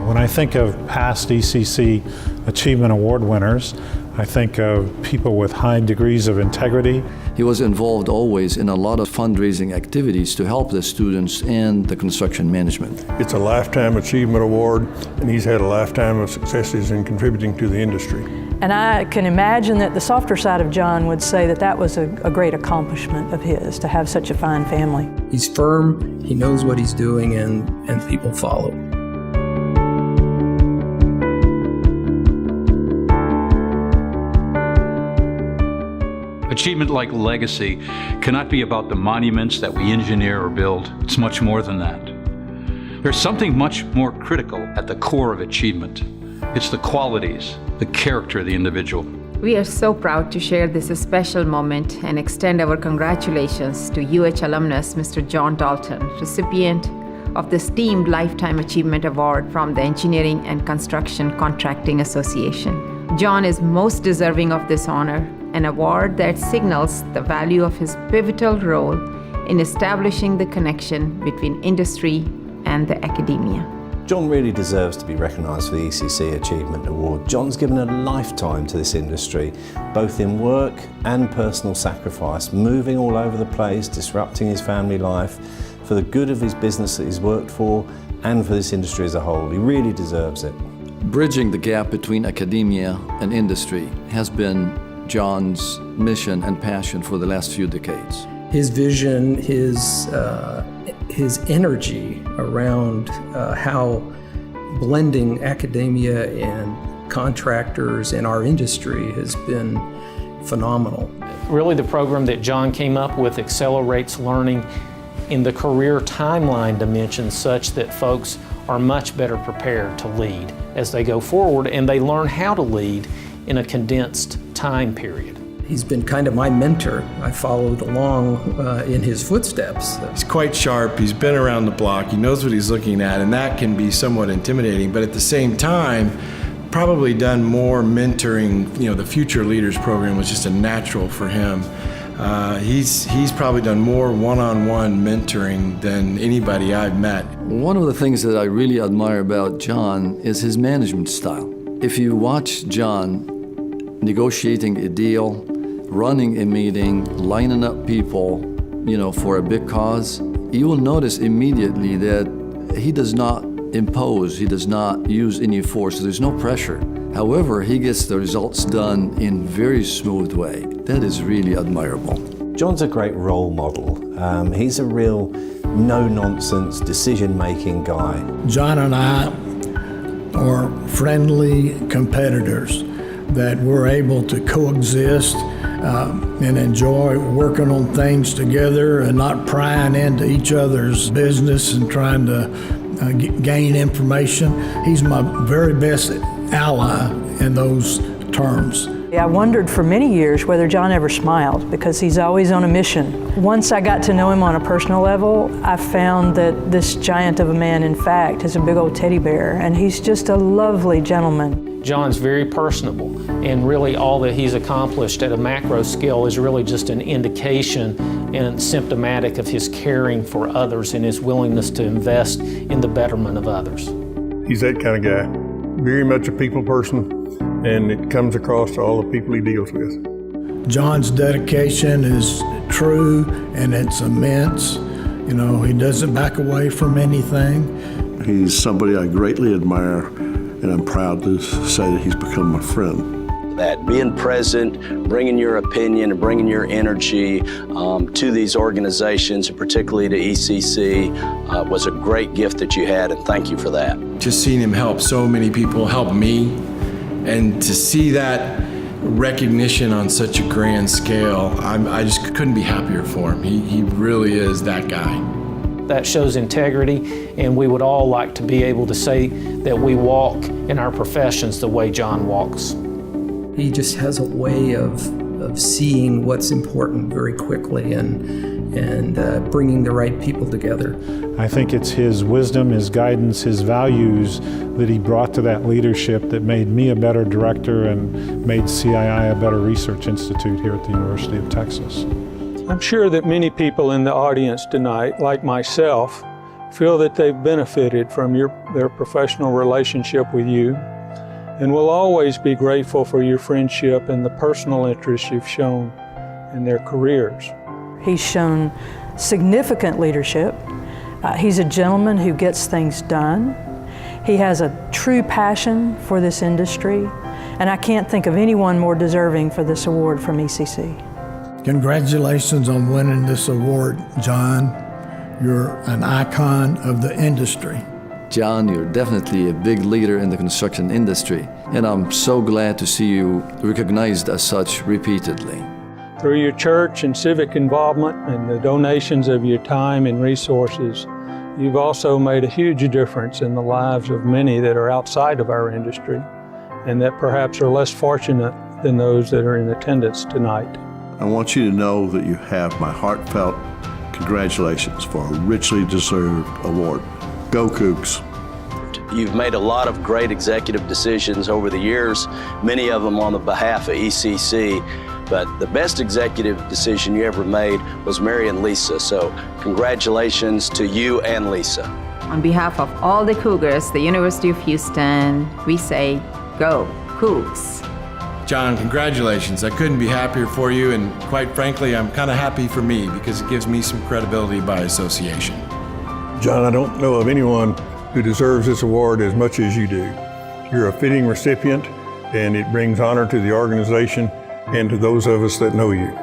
When I think of past ECC Achievement Award winners, I think of people with high degrees of integrity. He was involved always in a lot of fundraising activities to help the students and the construction management. It's a Lifetime Achievement Award, and he's had a lifetime of successes in contributing to the industry. And I can imagine that the softer side of John would say that that was a great accomplishment of his, to have such a fine family. He's firm, he knows what he's doing, and people follow. Achievement-like legacy cannot be about the monuments that we engineer or build. It's much more than that. There's something much more critical at the core of achievement. It's the qualities, the character of the individual. We are so proud to share this special moment and extend our congratulations to UH alumnus Mr. John Dalton, recipient of the esteemed Lifetime Achievement Award from the Engineering and Construction Contracting Association. John is most deserving of this honor, an award that signals the value of his pivotal role in establishing the connection between industry and the academia. John really deserves to be recognised for the ECC Achievement Award. John's given a lifetime to this industry, both in work and personal sacrifice, moving all over the place, disrupting his family life, for the good of his business that he's worked for and for this industry as a whole. He really deserves it. Bridging the gap between academia and industry has been John's mission and passion for the last few decades. His vision, his energy around how blending academia and contractors in our industry has been phenomenal. Really, the program that John came up with accelerates learning in the career timeline dimension such that folks are much better prepared to lead as they go forward, and they learn how to lead in a condensed time period. He's been kind of my mentor. I followed along in his footsteps. He's quite sharp, he's been around the block, he knows what he's looking at, and that can be somewhat intimidating, but at the same time, probably done more mentoring. The Future Leaders program was just a natural for him. He's probably done more one-on-one mentoring than anybody I've met. One of the things that I really admire about John is his management style. If you watch John negotiating a deal, running a meeting, lining up people, for a big cause, you will notice immediately that he does not impose, he does not use any force, there's no pressure. However, he gets the results done in a very smooth way. That is really admirable. John's a great role model. He's a real no-nonsense decision-making guy. John and I are friendly competitors that we're able to coexist and enjoy working on things together and not prying into each other's business and trying to gain information. He's my very best ally in those terms. I wondered for many years whether John ever smiled, because he's always on a mission. Once I got to know him on a personal level, I found that this giant of a man, in fact, is a big old teddy bear, and he's just a lovely gentleman. John's very personable, and really all that he's accomplished at a macro scale is really just an indication and symptomatic of his caring for others and his willingness to invest in the betterment of others. He's that kind of guy. Very much a people person, and it comes across to all the people he deals with. John's dedication is true and it's immense. He doesn't back away from anything. He's somebody I greatly admire, and I'm proud to say that he's become my friend. That being present, bringing your opinion and bringing your energy to these organizations, and particularly to ECC, was a great gift that you had, and thank you for that. Just seeing him help so many people, help me, and to see that recognition on such a grand scale, I just couldn't be happier for him. He really is that guy. That shows integrity, and we would all like to be able to say that we walk in our professions the way John walks. He just has a way of seeing what's important very quickly and bringing the right people together. I think it's his wisdom, his guidance, his values that he brought to that leadership that made me a better director and made CII a better research institute here at the University of Texas. I'm sure that many people in the audience tonight, like myself, feel that they've benefited from their professional relationship with you, and will always be grateful for your friendship and the personal interest you've shown in their careers. He's shown significant leadership. He's a gentleman who gets things done. He has a true passion for this industry, and I can't think of anyone more deserving for this award from ECC. Congratulations on winning this award, John. You're an icon of the industry. John, you're definitely a big leader in the construction industry, and I'm so glad to see you recognized as such repeatedly. Through your church and civic involvement and the donations of your time and resources, you've also made a huge difference in the lives of many that are outside of our industry and that perhaps are less fortunate than those that are in attendance tonight. I want you to know that you have my heartfelt congratulations for a richly deserved award. Go Cougs. You've made a lot of great executive decisions over the years, many of them on the behalf of ECC, but the best executive decision you ever made was marrying Lisa, so congratulations to you and Lisa. On behalf of all the Cougars, the University of Houston, we say, go Cougs. John, congratulations. I couldn't be happier for you, and quite frankly, I'm kind of happy for me because it gives me some credibility by association. John, I don't know of anyone who deserves this award as much as you do. You're a fitting recipient, and it brings honor to the organization and to those of us that know you.